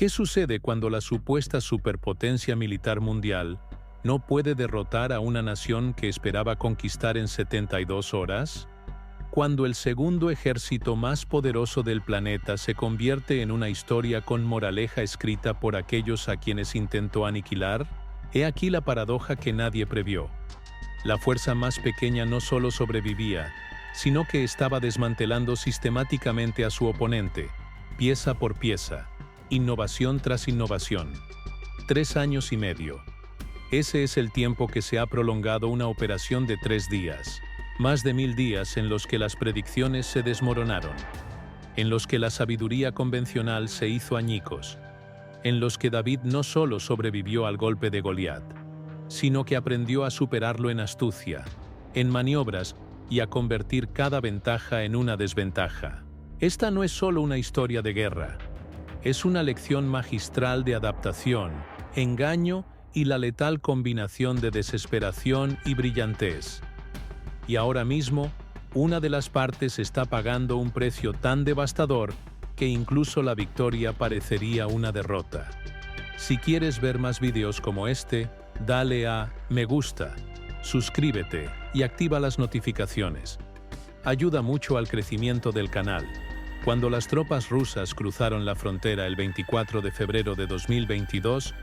¿Qué sucede cuando la supuesta superpotencia militar mundial no puede derrotar a una nación que esperaba conquistar en 72 horas? Cuando el segundo ejército más poderoso del planeta se convierte en una historia con moraleja escrita por aquellos a quienes intentó aniquilar, he aquí la paradoja que nadie previó. La fuerza más pequeña no solo sobrevivía, sino que estaba desmantelando sistemáticamente a su oponente, pieza por pieza, innovación tras innovación. 3 años y medio. Ese es el tiempo que se ha prolongado una operación de 3 días. Más de 1000 días en los que las predicciones se desmoronaron, en los que la sabiduría convencional se hizo añicos, en los que David no solo sobrevivió al golpe de Goliat, sino que aprendió a superarlo en astucia, en maniobras y a convertir cada ventaja en una desventaja. Esta no es solo una historia de guerra, es una lección magistral de adaptación, engaño y la letal combinación de desesperación y brillantez. Y ahora mismo, una de las partes está pagando un precio tan devastador que incluso la victoria parecería una derrota. Si quieres ver más videos como este, dale a me gusta, suscríbete y activa las notificaciones. Ayuda mucho al crecimiento del canal. Cuando las tropas rusas cruzaron la frontera el 24 de febrero de 2022,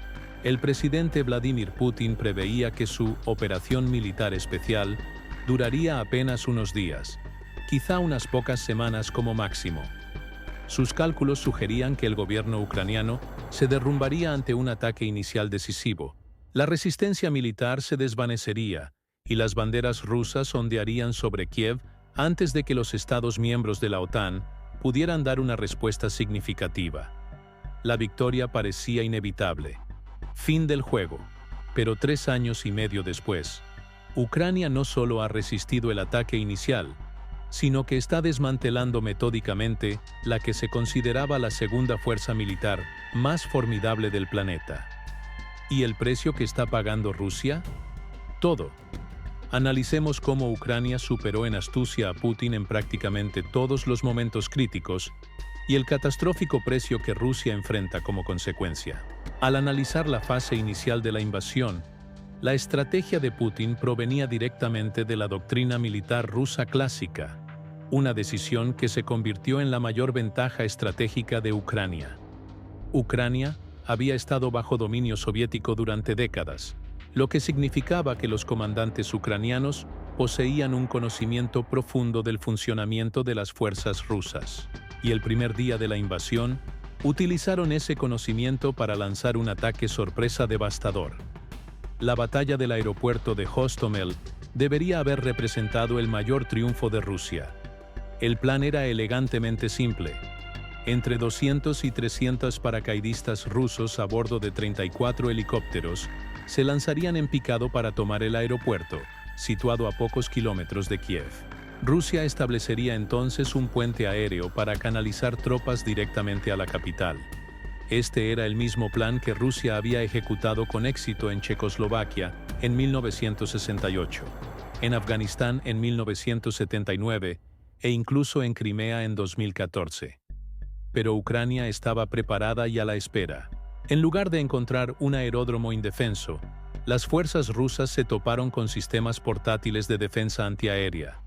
el presidente Vladimir Putin preveía que su operación militar especial duraría apenas unos días, quizá unas pocas semanas como máximo. Sus cálculos sugerían que el gobierno ucraniano se derrumbaría ante un ataque inicial decisivo, la resistencia militar se desvanecería y las banderas rusas ondearían sobre Kiev antes de que los Estados miembros de la OTAN pudieran dar una respuesta significativa. La victoria parecía inevitable. Fin del juego. Pero 3 años y medio después, Ucrania no solo ha resistido el ataque inicial, sino que está desmantelando metódicamente la que se consideraba la segunda fuerza militar más formidable del planeta. ¿Y el precio que está pagando Rusia? Todo. Analicemos cómo Ucrania superó en astucia a Putin en prácticamente todos los momentos críticos y el catastrófico precio que Rusia enfrenta como consecuencia. Al analizar la fase inicial de la invasión, la estrategia de Putin provenía directamente de la doctrina militar rusa clásica, una decisión que se convirtió en la mayor ventaja estratégica de Ucrania. Ucrania había estado bajo dominio soviético durante décadas, lo que significaba que los comandantes ucranianos poseían un conocimiento profundo del funcionamiento de las fuerzas rusas. Y el primer día de la invasión, utilizaron ese conocimiento para lanzar un ataque sorpresa devastador. La batalla del aeropuerto de Hostomel debería haber representado el mayor triunfo de Rusia. El plan era elegantemente simple. Entre 200 y 300 paracaidistas rusos a bordo de 34 helicópteros se lanzarían en picado para tomar el aeropuerto, situado a pocos kilómetros de Kiev. Rusia establecería entonces un puente aéreo para canalizar tropas directamente a la capital. Este era el mismo plan que Rusia había ejecutado con éxito en Checoslovaquia en 1968, en Afganistán en 1979 e incluso en Crimea en 2014. Pero Ucrania estaba preparada y a la espera. En lugar de encontrar un aeródromo indefenso, las fuerzas rusas se toparon con sistemas portátiles de defensa antiaérea,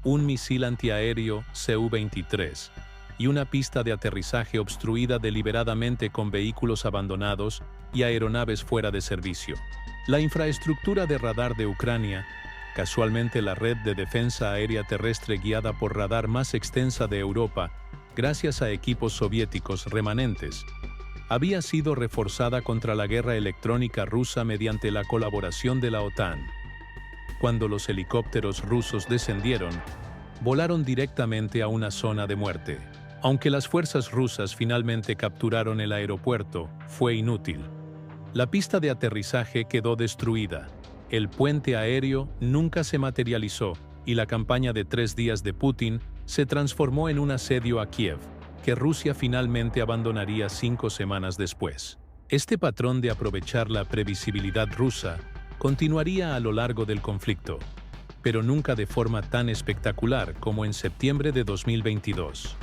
un misil antiaéreo Su-23 y una pista de aterrizaje obstruida deliberadamente con vehículos abandonados y aeronaves fuera de servicio. La infraestructura de radar de Ucrania, casualmente la red de defensa aérea terrestre guiada por radar más extensa de Europa, gracias a equipos soviéticos remanentes, había sido reforzada contra la guerra electrónica rusa mediante la colaboración de la OTAN. Cuando los helicópteros rusos descendieron, volaron directamente a una zona de muerte. Aunque las fuerzas rusas finalmente capturaron el aeropuerto, fue inútil. La pista de aterrizaje quedó destruida, el puente aéreo nunca se materializó y la campaña de 3 días de Putin se transformó en un asedio a Kiev, que Rusia finalmente abandonaría 5 semanas después. Este patrón de aprovechar la previsibilidad rusa continuaría a lo largo del conflicto, pero nunca de forma tan espectacular como en septiembre de 2022.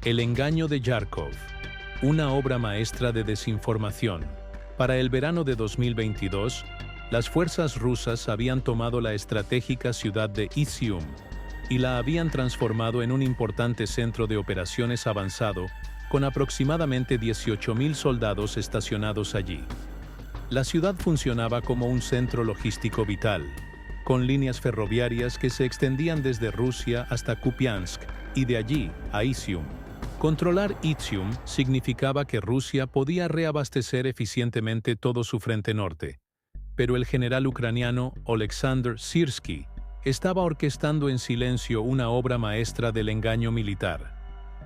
El engaño de Yarkov. una obra maestra de desinformación. Para el verano de 2022, las fuerzas rusas habían tomado la estratégica ciudad de Izium y la habían transformado en un importante centro de operaciones avanzado con aproximadamente 18.000 soldados estacionados allí. La ciudad funcionaba como un centro logístico vital, con líneas ferroviarias que se extendían desde Rusia hasta Kupiansk y de allí a Izium. Controlar Izium significaba que Rusia podía reabastecer eficientemente todo su frente norte, pero el general ucraniano Oleksandr Syrskyi estaba orquestando en silencio una obra maestra del engaño militar.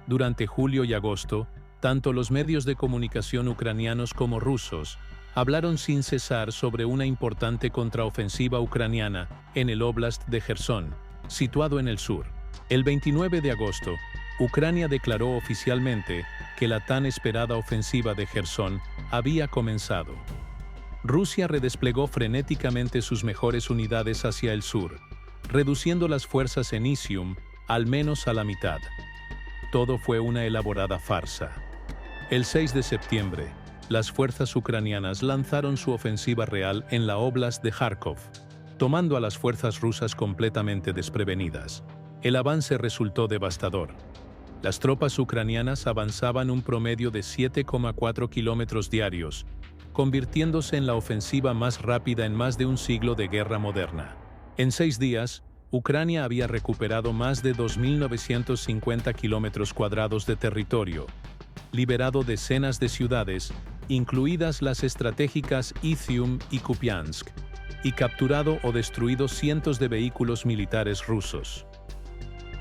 Durante julio y agosto, tanto los medios de comunicación ucranianos como rusos hablaron sin cesar sobre una importante contraofensiva ucraniana en el Oblast de Jersón, situado en el sur. El 29 de agosto, Ucrania declaró oficialmente que la tan esperada ofensiva de Jersón había comenzado. Rusia redesplegó frenéticamente sus mejores unidades hacia el sur, reduciendo las fuerzas en Izium al menos a la mitad. Todo fue una elaborada farsa. El 6 de septiembre, las fuerzas ucranianas lanzaron su ofensiva real en la Oblast de Kharkov, tomando a las fuerzas rusas completamente desprevenidas. El avance resultó devastador. Las tropas ucranianas avanzaban un promedio de 7,4 kilómetros diarios, convirtiéndose en la ofensiva más rápida en más de un siglo de guerra moderna. En 6 días, Ucrania había recuperado más de 2.950 kilómetros cuadrados de territorio, liberado decenas de ciudades, incluidas las estratégicas Izium y Kupiansk, y capturado o destruido cientos de vehículos militares rusos.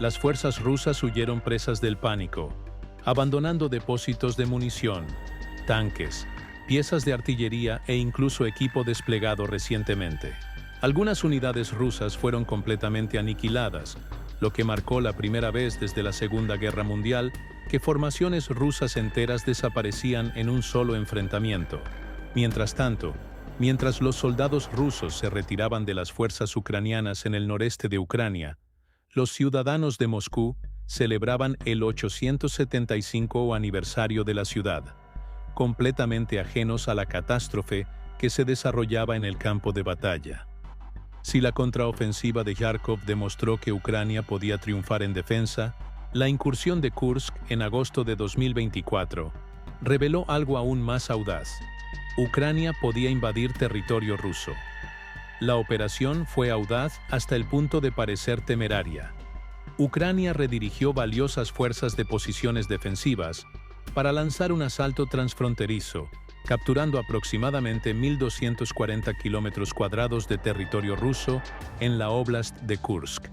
Las fuerzas rusas huyeron presas del pánico, abandonando depósitos de munición, tanques, piezas de artillería e incluso equipo desplegado recientemente. Algunas unidades rusas fueron completamente aniquiladas, lo que marcó la primera vez desde la Segunda Guerra Mundial que formaciones rusas enteras desaparecían en un solo enfrentamiento. Mientras tanto, mientras los soldados rusos se retiraban de las fuerzas ucranianas en el noreste de Ucrania, los ciudadanos de Moscú celebraban el 875 aniversario de la ciudad, completamente ajenos a la catástrofe que se desarrollaba en el campo de batalla. Si la contraofensiva de Kharkov demostró que Ucrania podía triunfar en defensa, la incursión de Kursk en agosto de 2024 reveló algo aún más audaz. Ucrania podía invadir territorio ruso. La operación fue audaz hasta el punto de parecer temeraria. Ucrania redirigió valiosas fuerzas de posiciones defensivas para lanzar un asalto transfronterizo, capturando aproximadamente 1.240 kilómetros cuadrados de territorio ruso en la Oblast de Kursk.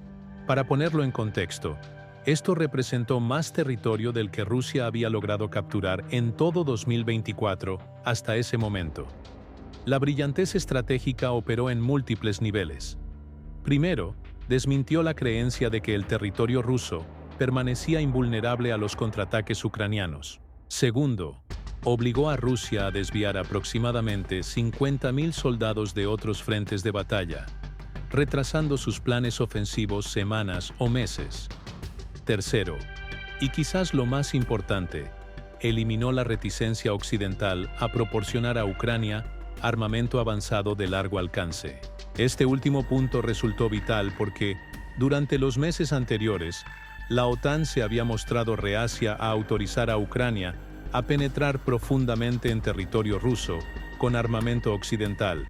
Para ponerlo en contexto, esto representó más territorio del que Rusia había logrado capturar en todo 2024 hasta ese momento. La brillantez estratégica operó en múltiples niveles. Primero, desmintió la creencia de que el territorio ruso permanecía invulnerable a los contraataques ucranianos. Segundo, obligó a Rusia a desviar aproximadamente 50.000 soldados de otros frentes de batalla, retrasando sus planes ofensivos semanas o meses. Tercero, y quizás lo más importante, eliminó la reticencia occidental a proporcionar a Ucrania armamento avanzado de largo alcance. Este último punto resultó vital porque, durante los meses anteriores, la OTAN se había mostrado reacia a autorizar a Ucrania a penetrar profundamente en territorio ruso con armamento occidental,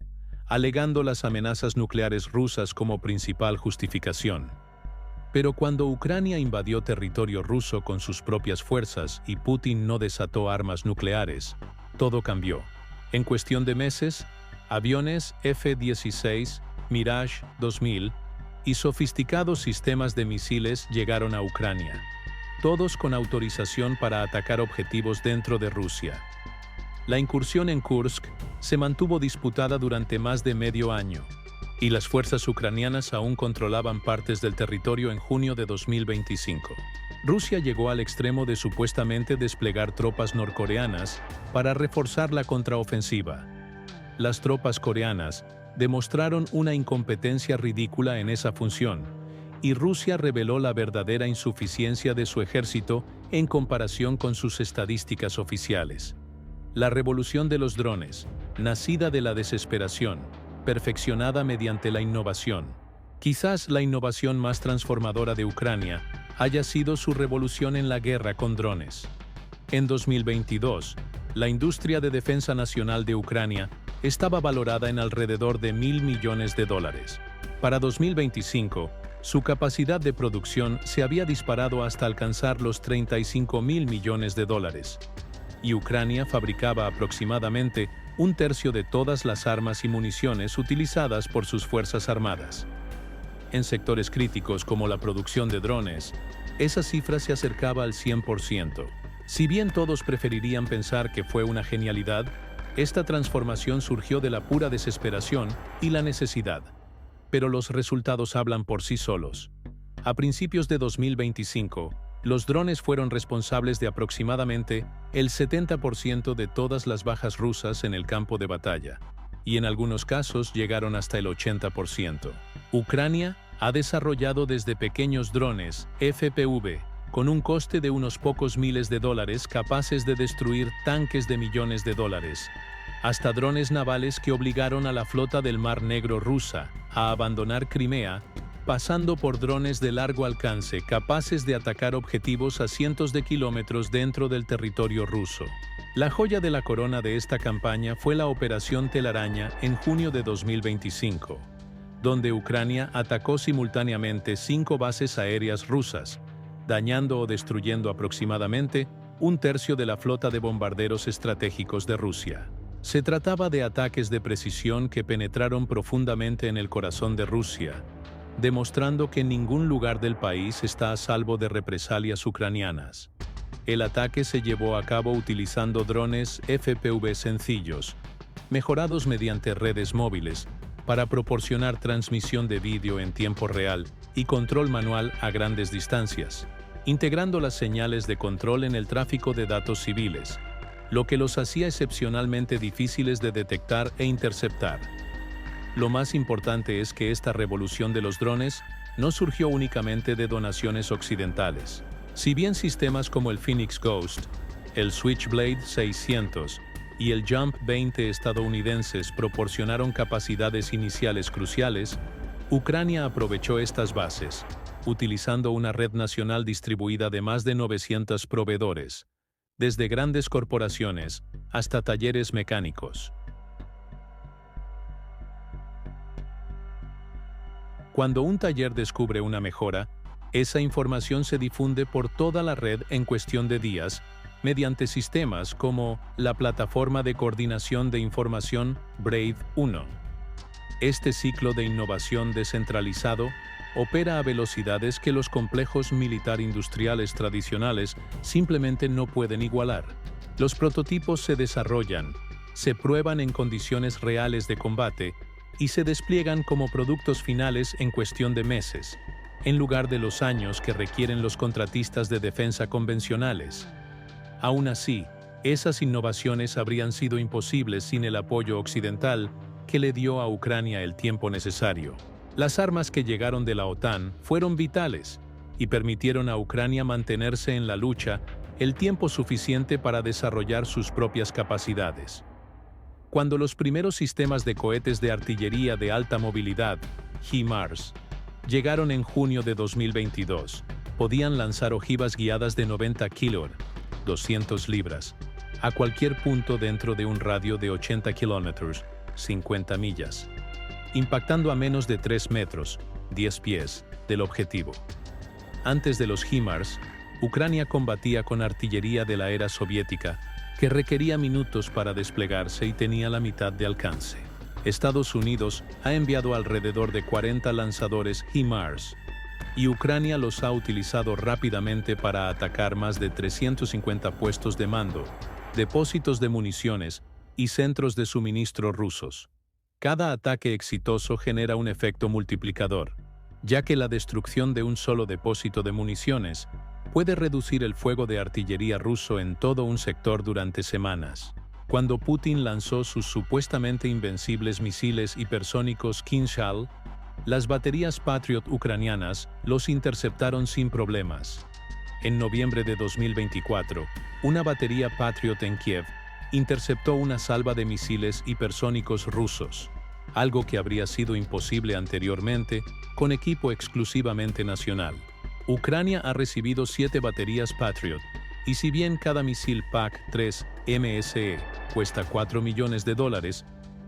alegando las amenazas nucleares rusas como principal justificación. Pero cuando Ucrania invadió territorio ruso con sus propias fuerzas y Putin no desató armas nucleares, todo cambió. En cuestión de meses, aviones F-16, Mirage 2000 y sofisticados sistemas de misiles llegaron a Ucrania, todos con autorización para atacar objetivos dentro de Rusia. La incursión en Kursk se mantuvo disputada durante más de medio año, y las fuerzas ucranianas aún controlaban partes del territorio en junio de 2025. Rusia llegó al extremo de supuestamente desplegar tropas norcoreanas para reforzar la contraofensiva. Las tropas coreanas demostraron una incompetencia ridícula en esa función, y Rusia reveló la verdadera insuficiencia de su ejército en comparación con sus estadísticas oficiales. La revolución de los drones, nacida de la desesperación, perfeccionada mediante la innovación. Quizás la innovación más transformadora de Ucrania haya sido su revolución en la guerra con drones. En 2022, la industria de defensa nacional de Ucrania estaba valorada en alrededor de $1.000 millones. Para 2025, su capacidad de producción se había disparado hasta alcanzar los $35.000 millones, y Ucrania fabricaba aproximadamente un tercio de todas las armas y municiones utilizadas por sus fuerzas armadas. En sectores críticos como la producción de drones, esa cifra se acercaba al 100%. Si bien todos preferirían pensar que fue una genialidad, esta transformación surgió de la pura desesperación y la necesidad. Pero los resultados hablan por sí solos. A principios de 2025, los drones fueron responsables de aproximadamente el 70% de todas las bajas rusas en el campo de batalla, y en algunos casos llegaron hasta el 80%. Ucrania ha desarrollado desde pequeños drones FPV, con un coste de unos pocos miles de dólares capaces de destruir tanques de millones de dólares, hasta drones navales que obligaron a la flota del Mar Negro rusa a abandonar Crimea, pasando por drones de largo alcance capaces de atacar objetivos a cientos de kilómetros dentro del territorio ruso. La joya de la corona de esta campaña fue la Operación Telaraña en junio de 2025, donde Ucrania atacó simultáneamente 5 bases aéreas rusas, dañando o destruyendo aproximadamente un tercio de la flota de bombarderos estratégicos de Rusia. Se trataba de ataques de precisión que penetraron profundamente en el corazón de Rusia, demostrando que ningún lugar del país está a salvo de represalias ucranianas. El ataque se llevó a cabo utilizando drones FPV sencillos, mejorados mediante redes móviles, para proporcionar transmisión de vídeo en tiempo real y control manual a grandes distancias, integrando las señales de control en el tráfico de datos civiles, lo que los hacía excepcionalmente difíciles de detectar e interceptar. Lo más importante es que esta revolución de los drones no surgió únicamente de donaciones occidentales. Si bien sistemas como el Phoenix Ghost, el Switchblade 600 y el Jump 20 estadounidenses proporcionaron capacidades iniciales cruciales, Ucrania aprovechó estas bases, utilizando una red nacional distribuida de más de 900 proveedores, desde grandes corporaciones hasta talleres mecánicos. Cuando un taller descubre una mejora, esa información se difunde por toda la red en cuestión de días, mediante sistemas como la Plataforma de Coordinación de Información Brave 1. Este ciclo de innovación descentralizado opera a velocidades que los complejos militar-industriales tradicionales simplemente no pueden igualar. Los prototipos se desarrollan, se prueban en condiciones reales de combate y se despliegan como productos finales en cuestión de meses, en lugar de los años que requieren los contratistas de defensa convencionales. Aún así, esas innovaciones habrían sido imposibles sin el apoyo occidental que le dio a Ucrania el tiempo necesario. Las armas que llegaron de la OTAN fueron vitales y permitieron a Ucrania mantenerse en la lucha el tiempo suficiente para desarrollar sus propias capacidades. Cuando los primeros sistemas de cohetes de artillería de alta movilidad, HIMARS, llegaron en junio de 2022, podían lanzar ojivas guiadas de 90 kg, 200 libras, a cualquier punto dentro de un radio de 80 kilómetros, 50 millas, impactando a menos de 3 metros, 10 pies, del objetivo. Antes de los HIMARS, Ucrania combatía con artillería de la era soviética, que requería minutos para desplegarse y tenía la mitad de alcance. Estados Unidos ha enviado alrededor de 40 lanzadores HIMARS, y Ucrania los ha utilizado rápidamente para atacar más de 350 puestos de mando, depósitos de municiones y centros de suministro rusos. Cada ataque exitoso genera un efecto multiplicador, ya que la destrucción de un solo depósito de municiones puede reducir el fuego de artillería ruso en todo un sector durante semanas. Cuando Putin lanzó sus supuestamente invencibles misiles hipersónicos Kinzhal, las baterías Patriot ucranianas los interceptaron sin problemas. En noviembre de 2024, una batería Patriot en Kiev interceptó una salva de misiles hipersónicos rusos, algo que habría sido imposible anteriormente con equipo exclusivamente nacional. Ucrania ha recibido 7 baterías Patriot, y si bien cada misil PAC-3 MSE cuesta $4 millones,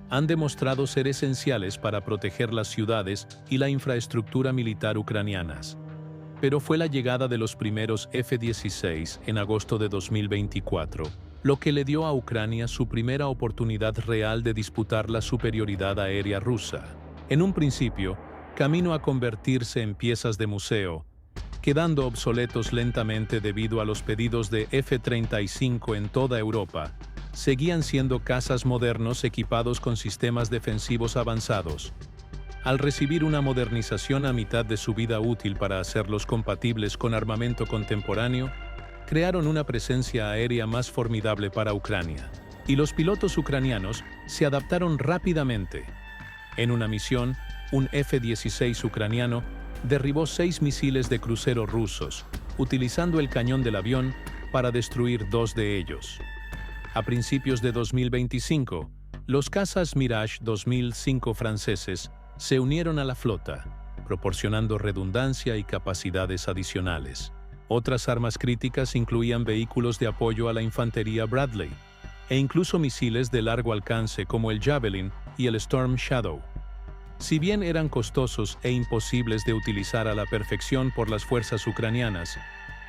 han demostrado ser esenciales para proteger las ciudades y la infraestructura militar ucranianas. Pero fue la llegada de los primeros F-16 en agosto de 2024, lo que le dio a Ucrania su primera oportunidad real de disputar la superioridad aérea rusa. En un principio, camino a convertirse en piezas de museo, quedando obsoletos lentamente debido a los pedidos de F-35 en toda Europa, seguían siendo cazas modernos equipados con sistemas defensivos avanzados. Al recibir una modernización a mitad de su vida útil para hacerlos compatibles con armamento contemporáneo, crearon una presencia aérea más formidable para Ucrania. Y los pilotos ucranianos se adaptaron rápidamente. En una misión, un F-16 ucraniano derribó 6 misiles de crucero rusos, utilizando el cañón del avión para destruir 2 de ellos. A principios de 2025, los cazas Mirage 2005 franceses se unieron a la flota, proporcionando redundancia y capacidades adicionales. Otras armas críticas incluían vehículos de apoyo a la infantería Bradley, e incluso misiles de largo alcance como el Javelin y el Storm Shadow. Si bien eran costosos e imposibles de utilizar a la perfección por las fuerzas ucranianas,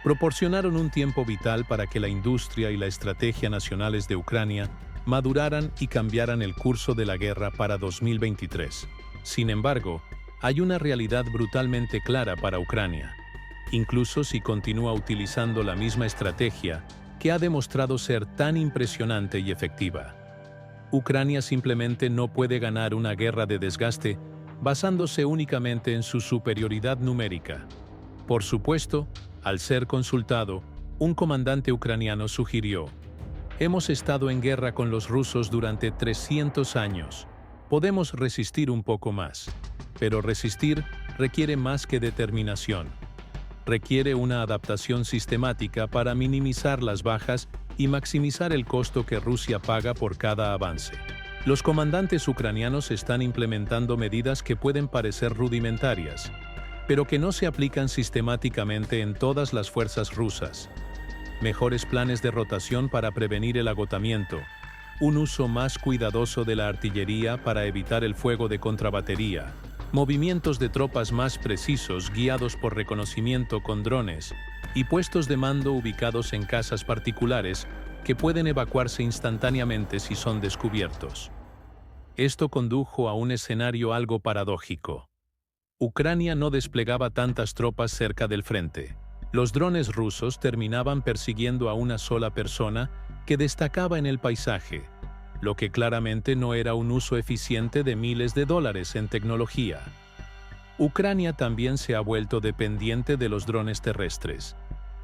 proporcionaron un tiempo vital para que la industria y la estrategia nacionales de Ucrania maduraran y cambiaran el curso de la guerra para 2023. Sin embargo, hay una realidad brutalmente clara para Ucrania, incluso si continúa utilizando la misma estrategia que ha demostrado ser tan impresionante y efectiva. Ucrania simplemente no puede ganar una guerra de desgaste basándose únicamente en su superioridad numérica. Por supuesto, al ser consultado, un comandante ucraniano sugirió: «Hemos estado en guerra con los rusos durante 300 años. Podemos resistir un poco más, pero resistir requiere más que determinación. Requiere una adaptación sistemática para minimizar las bajas y maximizar el costo que Rusia paga por cada avance». Los comandantes ucranianos están implementando medidas que pueden parecer rudimentarias, pero que no se aplican sistemáticamente en todas las fuerzas rusas. Mejores planes de rotación para prevenir el agotamiento, un uso más cuidadoso de la artillería para evitar el fuego de contrabatería, movimientos de tropas más precisos guiados por reconocimiento con drones y puestos de mando ubicados en casas particulares que pueden evacuarse instantáneamente si son descubiertos. Esto condujo a un escenario algo paradójico. Ucrania no desplegaba tantas tropas cerca del frente. Los drones rusos terminaban persiguiendo a una sola persona que destacaba en el paisaje, lo que claramente no era un uso eficiente de miles de dólares en tecnología. Ucrania también se ha vuelto dependiente de los drones terrestres,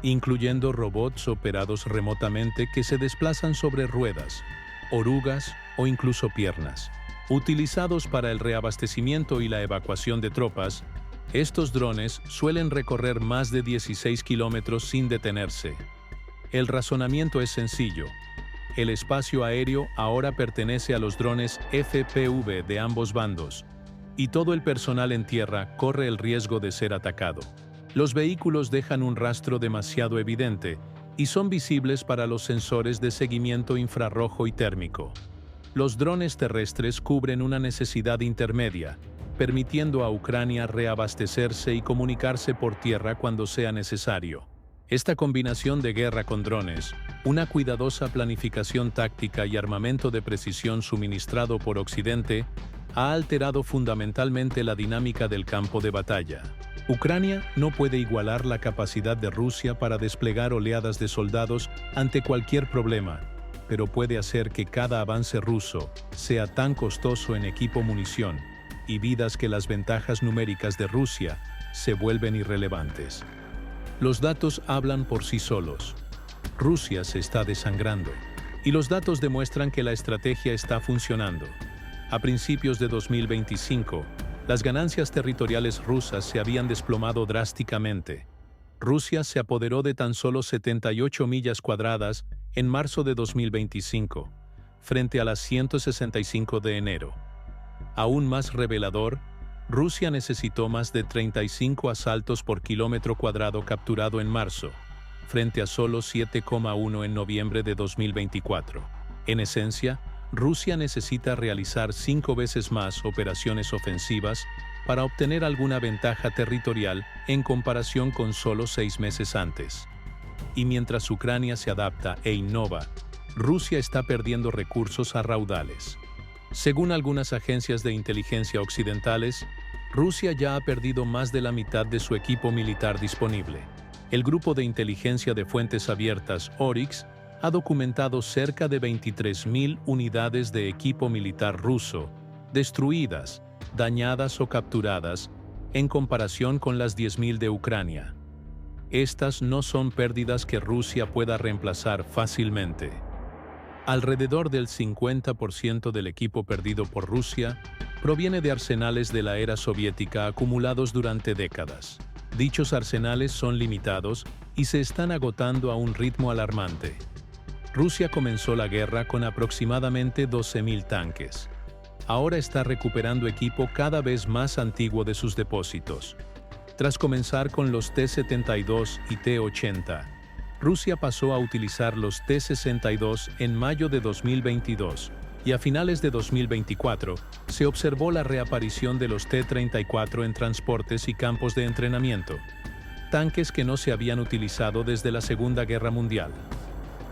incluyendo robots operados remotamente que se desplazan sobre ruedas, orugas o incluso piernas. Utilizados para el reabastecimiento y la evacuación de tropas, estos drones suelen recorrer más de 16 kilómetros sin detenerse. El razonamiento es sencillo. El espacio aéreo ahora pertenece a los drones FPV de ambos bandos, y todo el personal en tierra corre el riesgo de ser atacado. Los vehículos dejan un rastro demasiado evidente y son visibles para los sensores de seguimiento infrarrojo y térmico. Los drones terrestres cubren una necesidad intermedia, permitiendo a Ucrania reabastecerse y comunicarse por tierra cuando sea necesario. Esta combinación de guerra con drones, una cuidadosa planificación táctica y armamento de precisión suministrado por Occidente, ha alterado fundamentalmente la dinámica del campo de batalla. Ucrania no puede igualar la capacidad de Rusia para desplegar oleadas de soldados ante cualquier problema, pero puede hacer que cada avance ruso sea tan costoso en equipo, munición y vidas que las ventajas numéricas de Rusia se vuelven irrelevantes. Los datos hablan por sí solos. Rusia se está desangrando, y los datos demuestran que la estrategia está funcionando. A principios de 2025, Las ganancias territoriales rusas se habían desplomado drásticamente. Rusia se apoderó de tan solo 78 millas cuadradas en marzo de 2025, frente a las 165 de enero. Aún más revelador, Rusia necesitó más de 35 asaltos por kilómetro cuadrado capturado en marzo, frente a solo 7,1 en noviembre de 2024. En esencia, Rusia necesita realizar 5 veces más operaciones ofensivas para obtener alguna ventaja territorial en comparación con solo 6 meses antes. Y mientras Ucrania se adapta e innova, Rusia está perdiendo recursos a raudales. Según algunas agencias de inteligencia occidentales, Rusia ya ha perdido más de la mitad de su equipo militar disponible. El grupo de inteligencia de fuentes abiertas, Oryx, ha documentado cerca de 23.000 unidades de equipo militar ruso, destruidas, dañadas o capturadas, en comparación con las 10.000 de Ucrania. Estas no son pérdidas que Rusia pueda reemplazar fácilmente. Alrededor del 50% del equipo perdido por Rusia proviene de arsenales de la era soviética acumulados durante décadas. Dichos arsenales son limitados y se están agotando a un ritmo alarmante. Rusia comenzó la guerra con aproximadamente 12.000 tanques. Ahora está recuperando equipo cada vez más antiguo de sus depósitos. Tras comenzar con los T-72 y T-80, Rusia pasó a utilizar los T-62 en mayo de 2022 y a finales de 2024 se observó la reaparición de los T-34 en transportes y campos de entrenamiento, tanques que no se habían utilizado desde la Segunda Guerra Mundial.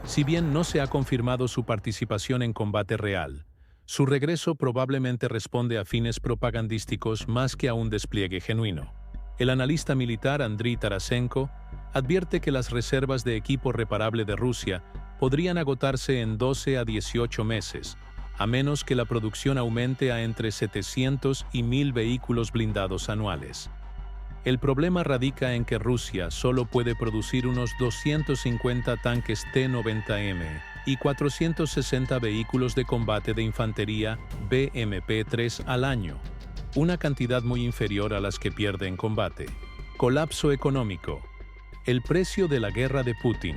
Si bien no se ha confirmado su participación en combate real, su regreso probablemente responde a fines propagandísticos más que a un despliegue genuino. El analista militar Andriy Tarasenko advierte que las reservas de equipo reparable de Rusia podrían agotarse en 12 a 18 meses, a menos que la producción aumente a entre 700 y 1.000 vehículos blindados anuales. El problema radica en que Rusia solo puede producir unos 250 tanques T-90M y 460 vehículos de combate de infantería BMP-3 al año, una cantidad muy inferior a las que pierde en combate. Colapso económico. El precio de la guerra de Putin.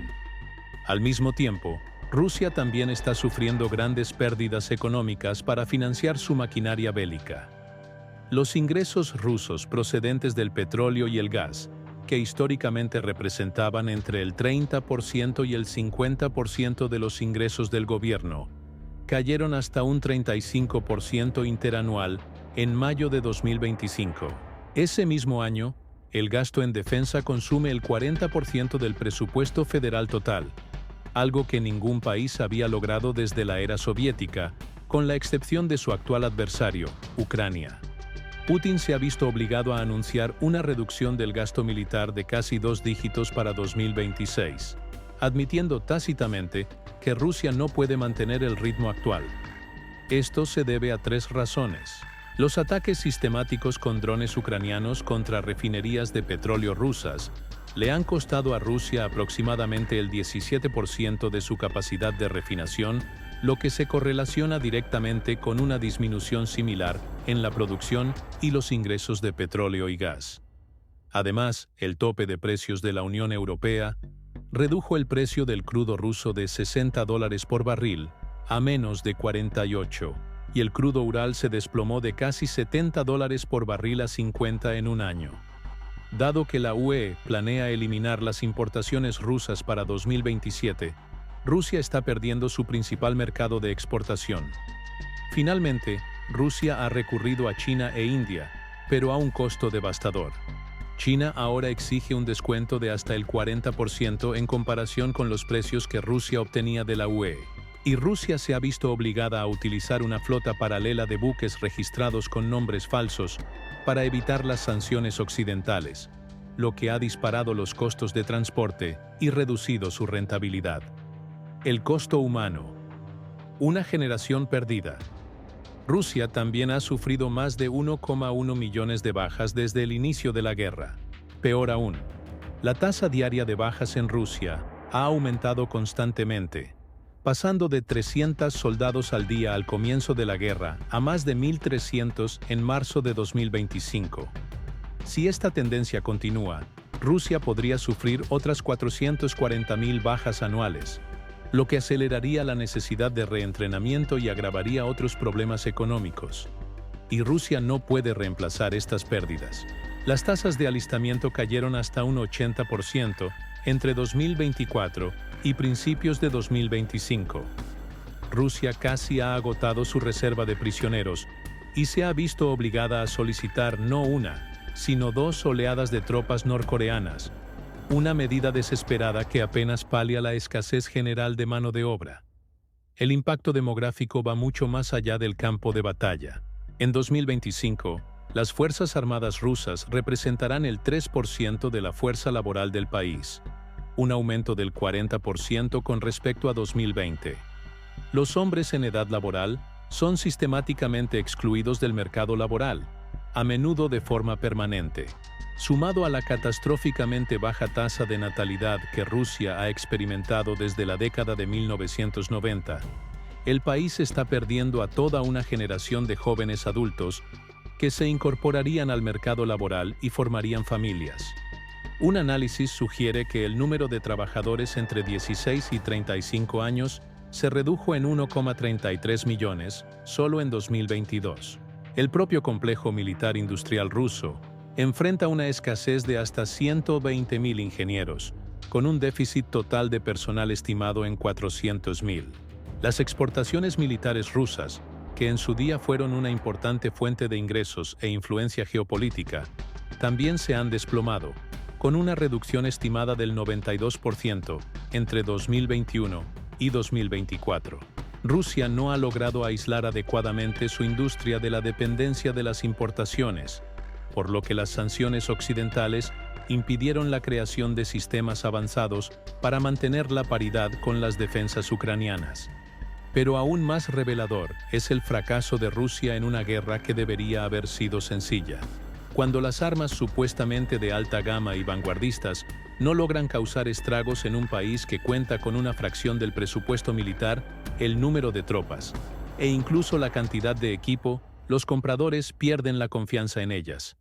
Al mismo tiempo, Rusia también está sufriendo grandes pérdidas económicas para financiar su maquinaria bélica. Los ingresos rusos procedentes del petróleo y el gas, que históricamente representaban entre el 30% y el 50% de los ingresos del gobierno, cayeron hasta un 35% interanual en mayo de 2025. Ese mismo año, el gasto en defensa consume el 40% del presupuesto federal total, algo que ningún país había logrado desde la era soviética, con la excepción de su actual adversario, Ucrania. Putin se ha visto obligado a anunciar una reducción del gasto militar de casi 2 dígitos para 2026, admitiendo tácitamente que Rusia no puede mantener el ritmo actual. Esto se debe a 3 razones. Los ataques sistemáticos con drones ucranianos contra refinerías de petróleo rusas le han costado a Rusia aproximadamente el 17% de su capacidad de refinación, lo que se correlaciona directamente con una disminución similar en la producción y los ingresos de petróleo y gas. Además, el tope de precios de la Unión Europea redujo el precio del crudo ruso de $60 por barril a menos de 48, y el crudo Ural se desplomó de casi $70 por barril a 50 en un año. Dado que la UE planea eliminar las importaciones rusas para 2027, Rusia está perdiendo su principal mercado de exportación. Finalmente, Rusia ha recurrido a China e India, pero a un costo devastador. China ahora exige un descuento de hasta el 40% en comparación con los precios que Rusia obtenía de la UE. Y Rusia se ha visto obligada a utilizar una flota paralela de buques registrados con nombres falsos para evitar las sanciones occidentales, lo que ha disparado los costos de transporte y reducido su rentabilidad. El costo humano. Una generación perdida. Rusia también ha sufrido más de 1,1 millones de bajas desde el inicio de la guerra. Peor aún, la tasa diaria de bajas en Rusia ha aumentado constantemente, pasando de 300 soldados al día al comienzo de la guerra a más de 1.300 en marzo de 2025. Si esta tendencia continúa, Rusia podría sufrir otras 440.000 bajas anuales, lo que aceleraría la necesidad de reentrenamiento y agravaría otros problemas económicos. Y Rusia no puede reemplazar estas pérdidas. Las tasas de alistamiento cayeron hasta un 80% entre 2024 y principios de 2025. Rusia casi ha agotado su reserva de prisioneros y se ha visto obligada a solicitar no una, sino 2 oleadas de tropas norcoreanas, una medida desesperada que apenas palia la escasez general de mano de obra. El impacto demográfico va mucho más allá del campo de batalla. En 2025, las Fuerzas Armadas rusas representarán el 3% de la fuerza laboral del país, un aumento del 40% con respecto a 2020. Los hombres en edad laboral son sistemáticamente excluidos del mercado laboral, a menudo de forma permanente. Sumado a la catastróficamente baja tasa de natalidad que Rusia ha experimentado desde la década de 1990, el país está perdiendo a toda una generación de jóvenes adultos que se incorporarían al mercado laboral y formarían familias. Un análisis sugiere que el número de trabajadores entre 16 y 35 años se redujo en 1,33 millones solo en 2022. El propio complejo militar industrial ruso enfrenta una escasez de hasta 120.000 ingenieros, con un déficit total de personal estimado en 400.000. Las exportaciones militares rusas, que en su día fueron una importante fuente de ingresos e influencia geopolítica, también se han desplomado, con una reducción estimada del 92% entre 2021 y 2024. Rusia no ha logrado aislar adecuadamente su industria de la dependencia de las importaciones, por lo que las sanciones occidentales impidieron la creación de sistemas avanzados para mantener la paridad con las defensas ucranianas. Pero aún más revelador es el fracaso de Rusia en una guerra que debería haber sido sencilla. Cuando las armas supuestamente de alta gama y vanguardistas no logran causar estragos en un país que cuenta con una fracción del presupuesto militar, el número de tropas, e incluso la cantidad de equipo, los compradores pierden la confianza en ellas.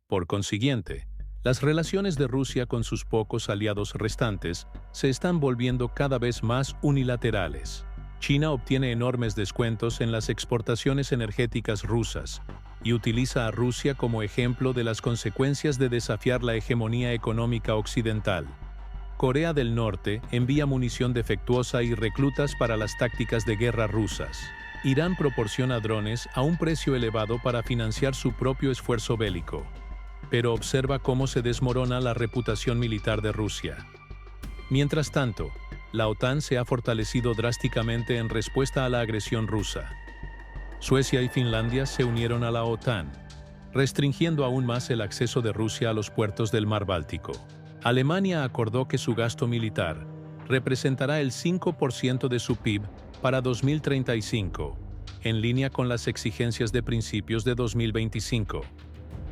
Por consiguiente, las relaciones de Rusia con sus pocos aliados restantes se están volviendo cada vez más unilaterales. China obtiene enormes descuentos en las exportaciones energéticas rusas y utiliza a Rusia como ejemplo de las consecuencias de desafiar la hegemonía económica occidental. Corea del Norte envía munición defectuosa y reclutas para las tácticas de guerra rusas. Irán proporciona drones a un precio elevado para financiar su propio esfuerzo bélico. Pero observa cómo se desmorona la reputación militar de Rusia. Mientras tanto, la OTAN se ha fortalecido drásticamente en respuesta a la agresión rusa. Suecia y Finlandia se unieron a la OTAN, restringiendo aún más el acceso de Rusia a los puertos del Mar Báltico. Alemania acordó que su gasto militar representará el 5% de su PIB para 2035, en línea con las exigencias de principios de 2025.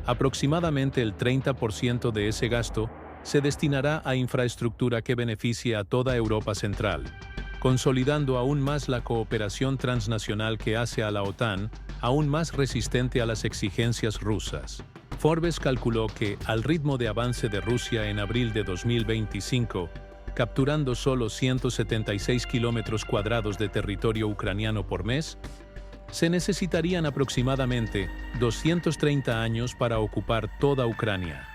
Aproximadamente el 30% de ese gasto se destinará a infraestructura que beneficie a toda Europa Central, consolidando aún más la cooperación transnacional que hace a la OTAN aún más resistente a las exigencias rusas. Forbes calculó que, al ritmo de avance de Rusia en abril de 2025, capturando solo 176 kilómetros cuadrados de territorio ucraniano por mes, se necesitarían aproximadamente 230 años para ocupar toda Ucrania.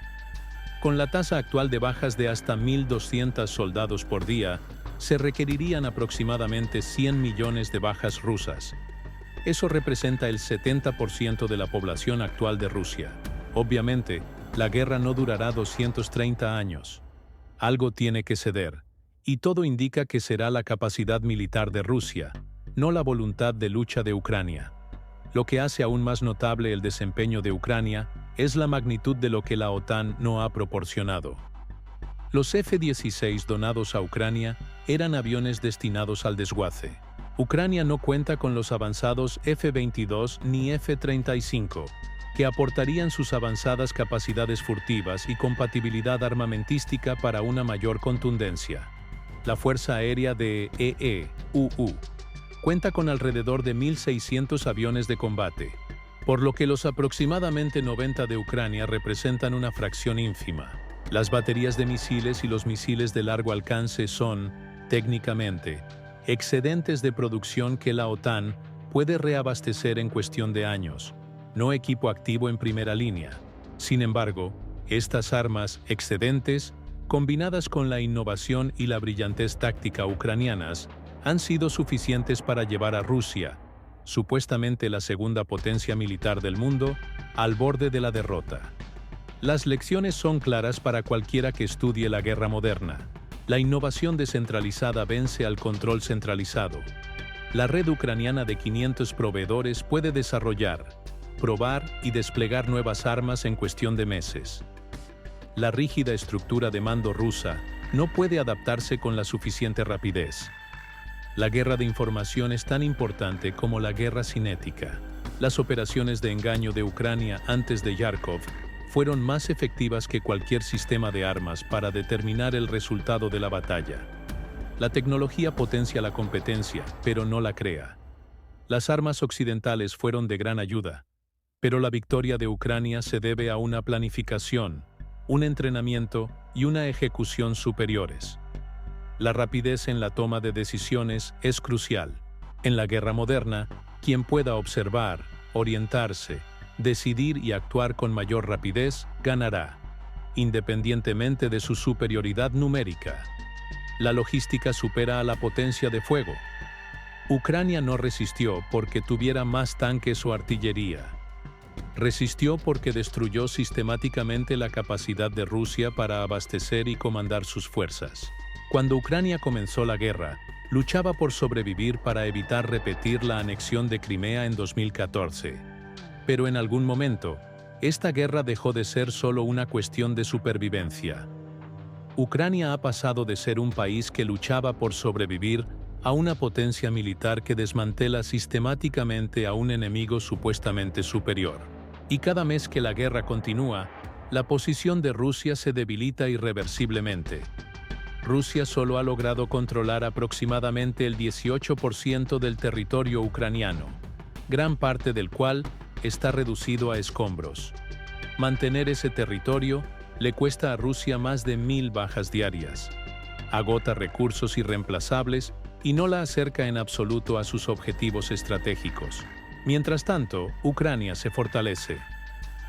Con la tasa actual de bajas de hasta 1.200 soldados por día, se requerirían aproximadamente 100 millones de bajas rusas. Eso representa el 70% de la población actual de Rusia. Obviamente, la guerra no durará 230 años. Algo tiene que ceder, y todo indica que será la capacidad militar de Rusia, no la voluntad de lucha de Ucrania. Lo que hace aún más notable el desempeño de Ucrania es la magnitud de lo que la OTAN no ha proporcionado. Los F-16 donados a Ucrania eran aviones destinados al desguace. Ucrania no cuenta con los avanzados F-22 ni F-35, que aportarían sus avanzadas capacidades furtivas y compatibilidad armamentística para una mayor contundencia. La Fuerza Aérea de EEUU cuenta con alrededor de 1.600 aviones de combate, por lo que los aproximadamente 90 de Ucrania representan una fracción ínfima. Las baterías de misiles y los misiles de largo alcance son, técnicamente, excedentes de producción que la OTAN puede reabastecer en cuestión de años, no equipo activo en primera línea. Sin embargo, estas armas excedentes, combinadas con la innovación y la brillantez táctica ucranianas, han sido suficientes para llevar a Rusia, supuestamente la segunda potencia militar del mundo, al borde de la derrota. Las lecciones son claras para cualquiera que estudie la guerra moderna. La innovación descentralizada vence al control centralizado. La red ucraniana de 500 proveedores puede desarrollar, probar y desplegar nuevas armas en cuestión de meses. La rígida estructura de mando rusa no puede adaptarse con la suficiente rapidez. La guerra de información es tan importante como la guerra cinética. Las operaciones de engaño de Ucrania antes de Kharkov fueron más efectivas que cualquier sistema de armas para determinar el resultado de la batalla. La tecnología potencia la competencia, pero no la crea. Las armas occidentales fueron de gran ayuda, pero la victoria de Ucrania se debe a una planificación, un entrenamiento y una ejecución superiores. La rapidez en la toma de decisiones es crucial. En la guerra moderna, quien pueda observar, orientarse, decidir y actuar con mayor rapidez, ganará, independientemente de su superioridad numérica. La logística supera a la potencia de fuego. Ucrania no resistió porque tuviera más tanques o artillería. Resistió porque destruyó sistemáticamente la capacidad de Rusia para abastecer y comandar sus fuerzas. Cuando Ucrania comenzó la guerra, luchaba por sobrevivir para evitar repetir la anexión de Crimea en 2014. Pero en algún momento, esta guerra dejó de ser solo una cuestión de supervivencia. Ucrania ha pasado de ser un país que luchaba por sobrevivir a una potencia militar que desmantela sistemáticamente a un enemigo supuestamente superior. Y cada mes que la guerra continúa, la posición de Rusia se debilita irreversiblemente. Rusia solo ha logrado controlar aproximadamente el 18% del territorio ucraniano, gran parte del cual está reducido a escombros. Mantener ese territorio le cuesta a Rusia más de 1.000 bajas diarias. Agota recursos irreemplazables y no la acerca en absoluto a sus objetivos estratégicos. Mientras tanto, Ucrania se fortalece.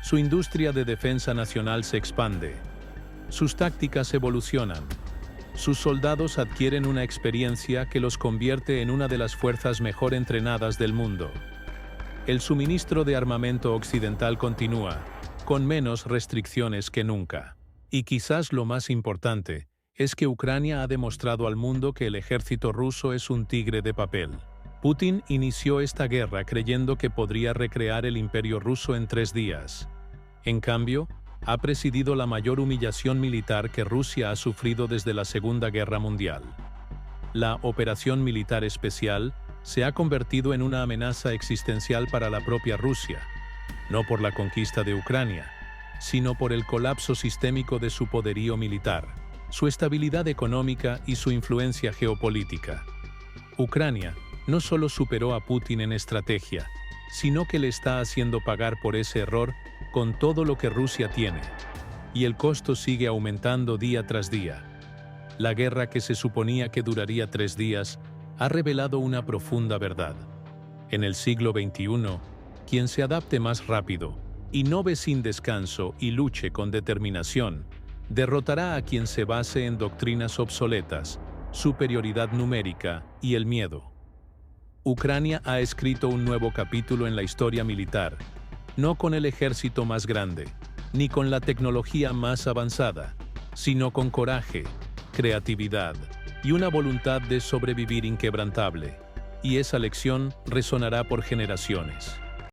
Su industria de defensa nacional se expande. Sus tácticas evolucionan. Sus soldados adquieren una experiencia que los convierte en una de las fuerzas mejor entrenadas del mundo. El suministro de armamento occidental continúa, con menos restricciones que nunca. Y quizás lo más importante es que Ucrania ha demostrado al mundo que el ejército ruso es un tigre de papel. Putin inició esta guerra creyendo que podría recrear el imperio ruso en 3 días. En cambio, ha presidido la mayor humillación militar que Rusia ha sufrido desde la Segunda Guerra Mundial. La operación militar especial se ha convertido en una amenaza existencial para la propia Rusia, no por la conquista de Ucrania, sino por el colapso sistémico de su poderío militar, su estabilidad económica y su influencia geopolítica. Ucrania no solo superó a Putin en estrategia, sino que le está haciendo pagar por ese error con todo lo que Rusia tiene. Y el costo sigue aumentando día tras día. La guerra que se suponía que duraría 3 días ha revelado una profunda verdad. En el siglo XXI, quien se adapte más rápido, innove sin descanso y luche con determinación, derrotará a quien se base en doctrinas obsoletas, superioridad numérica y el miedo. Ucrania ha escrito un nuevo capítulo en la historia militar, no con el ejército más grande, ni con la tecnología más avanzada, sino con coraje, creatividad y una voluntad de sobrevivir inquebrantable. Y esa lección resonará por generaciones.